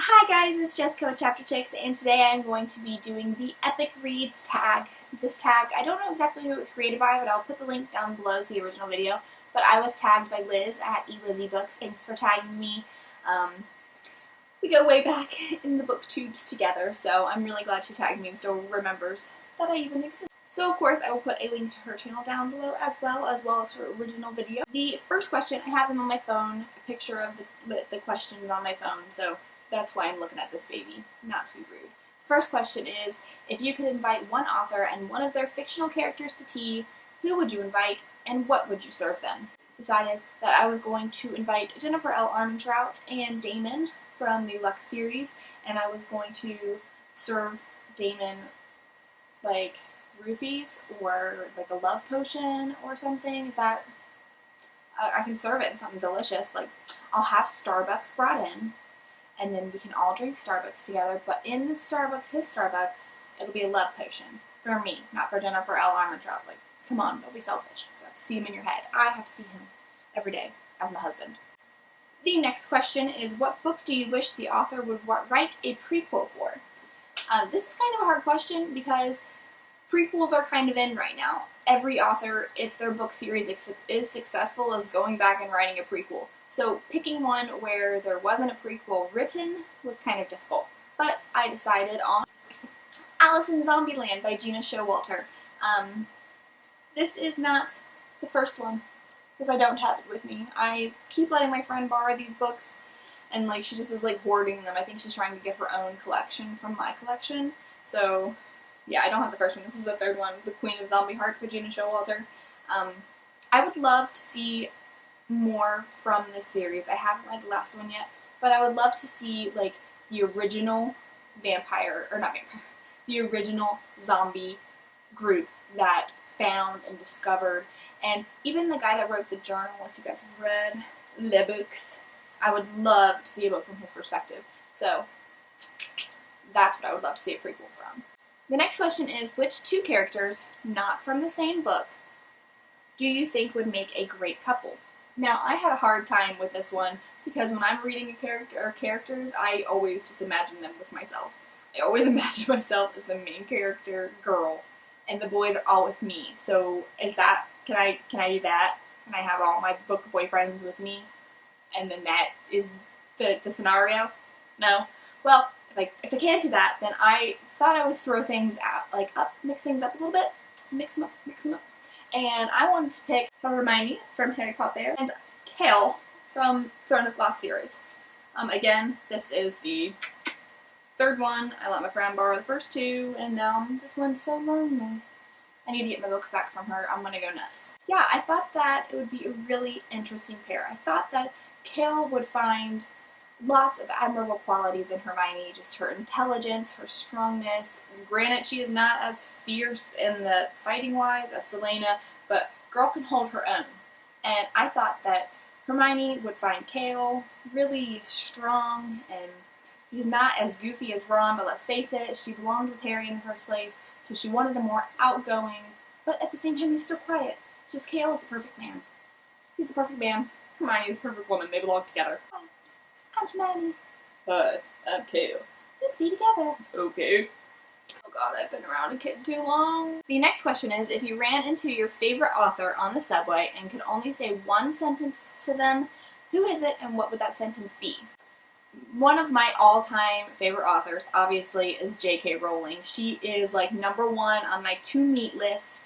Hi guys, it's Jessica with Chapter 6, and today I'm going to be doing the Epic Reads tag. This tag, I don't know exactly who it was created by, but I'll put the link down below to the original video. But I was tagged by Liz at eLizzyBooks. Thanks for tagging me. We go way back in the booktubes together, so I'm really glad she tagged me and still remembers that I even exist. So of course I will put a link to her channel down below as well as her original video. The first question, I have them on my phone, a picture of the questions on my phone, so that's why I'm looking at this baby, not to be rude. First question is, if you could invite one author and one of their fictional characters to tea, who would you invite and what would you serve them? Decided that I was going to invite Jennifer L. Armentrout and Damon from the Lux series, and I was going to serve Damon like roofies or like a love potion or something. Is that I can serve it in something delicious. Like I'll have Starbucks brought in, and then we can all drink Starbucks together, but in the Starbucks, his Starbucks, it'll be a love potion. For me, not for Jennifer L. Armentrout. Like, come on, don't be selfish. You have to see him in your head. I have to see him every day as my husband. The next question is, what book do you wish the author would write a prequel for? This is kind of a hard question because prequels are kind of in right now. Every author, if their book series is successful, is going back and writing a prequel. So picking one where there wasn't a prequel written was kind of difficult. But I decided on Alice in Zombieland by Gina Showalter. This is not the first one, because I don't have it with me. I keep letting my friend borrow these books, and like she just is like hoarding them. I think she's trying to get her own collection from my collection. So yeah, I don't have the first one. This is the third one, The Queen of Zombie Hearts by Gina Showalter. I would love to see more from this series. I haven't read the last one yet, but I would love to see like the original the original zombie group that found and discovered, and even the guy that wrote the journal, if you guys have read the books, I would love to see a book from his perspective. So that's what I would love to see a prequel from. The next question is, which two characters, not from the same book, do you think would make a great couple? Now, I had a hard time with this one because when I'm reading a character or characters, I always just imagine them with myself. I always imagine myself as the main character girl, and the boys are all with me. So, can I do that? Can I have all my book boyfriends with me? And then that is the scenario? No? Well, if I can't do that, then I thought I would throw things out, mix things up a little bit, mix them up. And I wanted to pick Hermione from Harry Potter and Kale from Throne of Glass series. Again, this is the third one. I let my friend borrow the first two, and now this one's so lonely. I need to get my books back from her. I'm gonna go nuts. Yeah, I thought that it would be a really interesting pair. I thought that Kale would find lots of admirable qualities in Hermione, just her intelligence, her strongness. Granted, she is not as fierce in the fighting-wise as Selena, but girl can hold her own. And I thought that Hermione would find Kale really strong, and he's not as goofy as Ron, but let's face it, she belonged with Harry in the first place, so she wanted a more outgoing, but at the same time he's still quiet. It's just Kale is the perfect man. He's the perfect man. Hermione is the perfect woman. They belong together. I'm Hermione. Hi, I'm Kale. Let's be together. Okay. Oh god, I've been around a kid too long. The next question is, if you ran into your favorite author on the subway and could only say one sentence to them, who is it and what would that sentence be? One of my all-time favorite authors, obviously, is J.K. Rowling. She is like #1 on my to-meet list.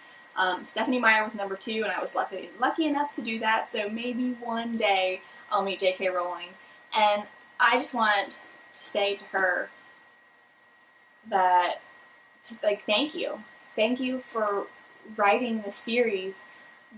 Stephenie Meyer was #2, and I was lucky enough to do that, so maybe one day I'll meet J.K. Rowling. And I just want to say to her that, thank you. Thank you for writing the series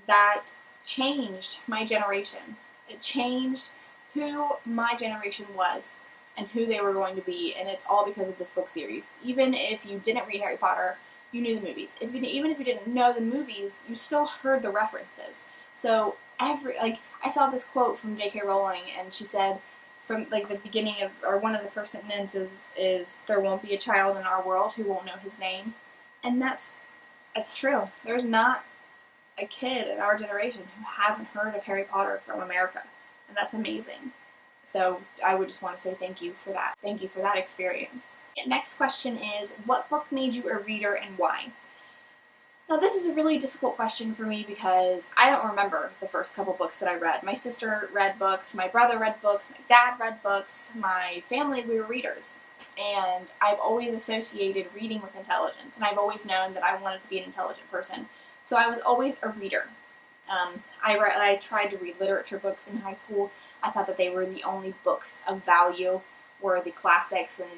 that changed my generation. It changed who my generation was and who they were going to be, and it's all because of this book series. Even if you didn't read Harry Potter, you knew the movies. Even if you didn't know the movies, you still heard the references. So I saw this quote from J.K. Rowling, and she said, from the beginning of, or one of the first sentences is, there won't be a child in our world who won't know his name. And that's true. There's not a kid in our generation who hasn't heard of Harry Potter from America. And that's amazing. So I would just want to say thank you for that. Thank you for that experience. Next question is, what book made you a reader and why? Now this is a really difficult question for me because I don't remember the first couple books that I read. My sister read books, my brother read books, my dad read books, my family, we were readers. And I've always associated reading with intelligence, and I've always known that I wanted to be an intelligent person. So I was always a reader. I tried to read literature books in high school. I thought that they were the only books of value, were the classics and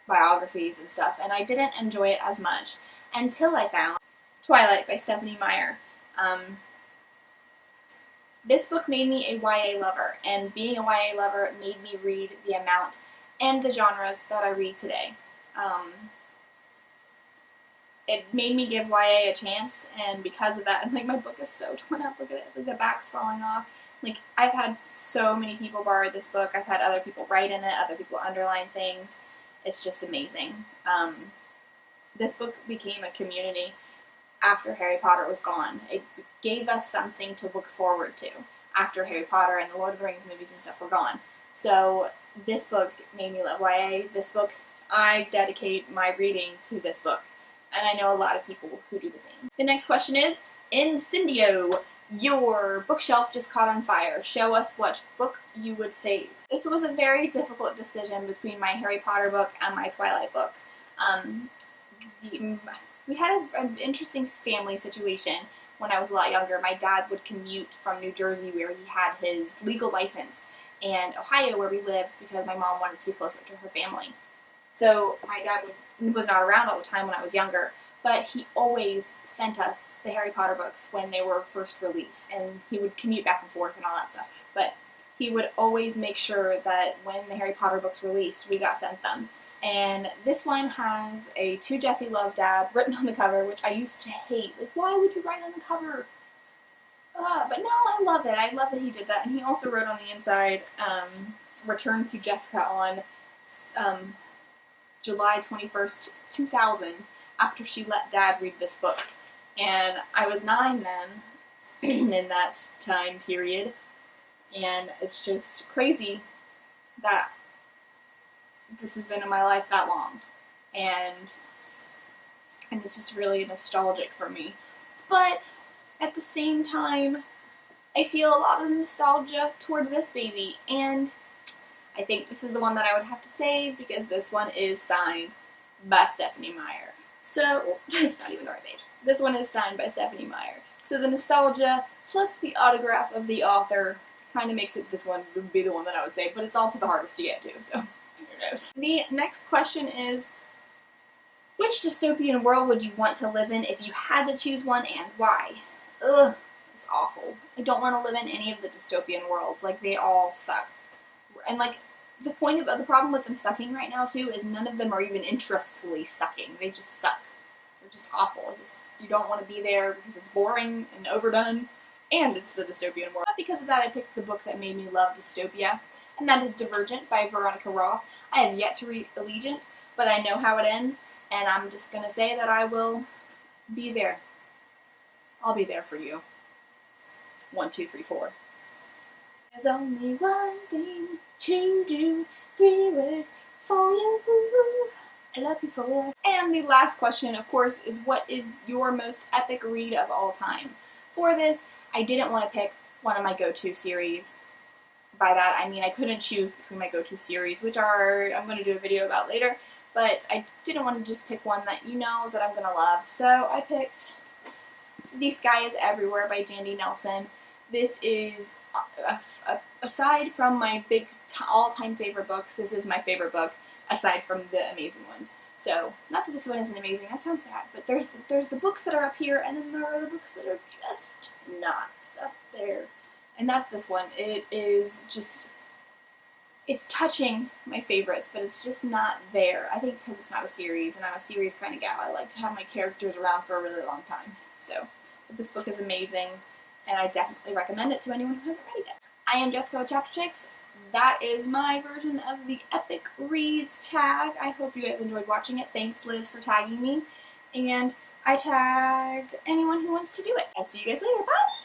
biographies and stuff, and I didn't enjoy it as much until I found Twilight by Stephenie Meyer. This book made me a YA lover, and being a YA lover made me read the amount and the genres that I read today. It made me give YA a chance, and because of that, and like my book is so torn up, look at it, like the back's falling off. Like, I've had so many people borrow this book, I've had other people write in it, other people underline things. It's just amazing. This book became a community after Harry Potter was gone. It gave us something to look forward to after Harry Potter and the Lord of the Rings movies and stuff were gone. So this book made me love YA. This book, I dedicate my reading to this book. And I know a lot of people who do the same. The next question is, Incendio, your bookshelf just caught on fire. Show us what book you would save. This was a very difficult decision between my Harry Potter book and my Twilight book. We had an interesting family situation when I was a lot younger. My dad would commute from New Jersey, where he had his legal license, and Ohio, where we lived, because my mom wanted to be closer to her family. So my dad was not around all the time when I was younger, but he always sent us the Harry Potter books when they were first released, and he would commute back and forth and all that stuff. But he would always make sure that when the Harry Potter books released, we got sent them. And this one has a "To Jessie Love Dad" written on the cover, which I used to hate. Like, why would you write on the cover? But no, I love it. I love that he did that. And he also wrote on the inside, "Return to Jessica" on July 21st, 2000, after she let Dad read this book. And I was 9 then, in that time period. And it's just crazy that this has been in my life that long. And it's just really nostalgic for me. But at the same time, I feel a lot of nostalgia towards this baby. And I think this is the one that I would have to save, because this one is signed by Stephenie Meyer. So, it's not even the right page. This one is signed by Stephenie Meyer. So the nostalgia, plus the autograph of the author, kind of makes it this one would be the one that I would save, but it's also the hardest to get to, so who knows. The next question is, which dystopian world would you want to live in if you had to choose one, and why? Ugh, it's awful. I don't want to live in any of the dystopian worlds. Like, they all suck. And like, the problem with them sucking right now too is none of them are even interestfully sucking. They just suck. They're just awful. It's just, you don't want to be there because it's boring and overdone, and it's the dystopian world. But because of that, I picked the book that made me love dystopia, and that is Divergent by Veronica Roth. I have yet to read Allegiant, but I know how it ends, and I'm just gonna say that I will be there. I'll be there for you. 1, 2, 3, 4. There's only one thing to do, 3 words for you. I love you for. And the last question, of course, is what is your most epic read of all time? For this, I didn't want to pick one of my go-to series. By that, I mean I couldn't choose between my go-to series, which are, I'm going to do a video about later, but I didn't want to just pick one that you know that I'm going to love. So I picked The Sky is Everywhere by Jandy Nelson. This is, aside from my big all-time favorite books, this is my favorite book, aside from the amazing ones. So, not that this one isn't amazing, that sounds bad, but there's the books that are up here, and then there are the books that are just not up there. And that's this one. It is just, it's touching my favorites, but it's just not there. I think because it's not a series, and I'm a series kind of gal. I like to have my characters around for a really long time. So, but this book is amazing, and I definitely recommend it to anyone who hasn't read it yet. I am Jessica with Chapter 6. That is my version of the Epic Reads tag. I hope you guys enjoyed watching it. Thanks, Liz, for tagging me. And I tag anyone who wants to do it. I'll see you guys later. Bye!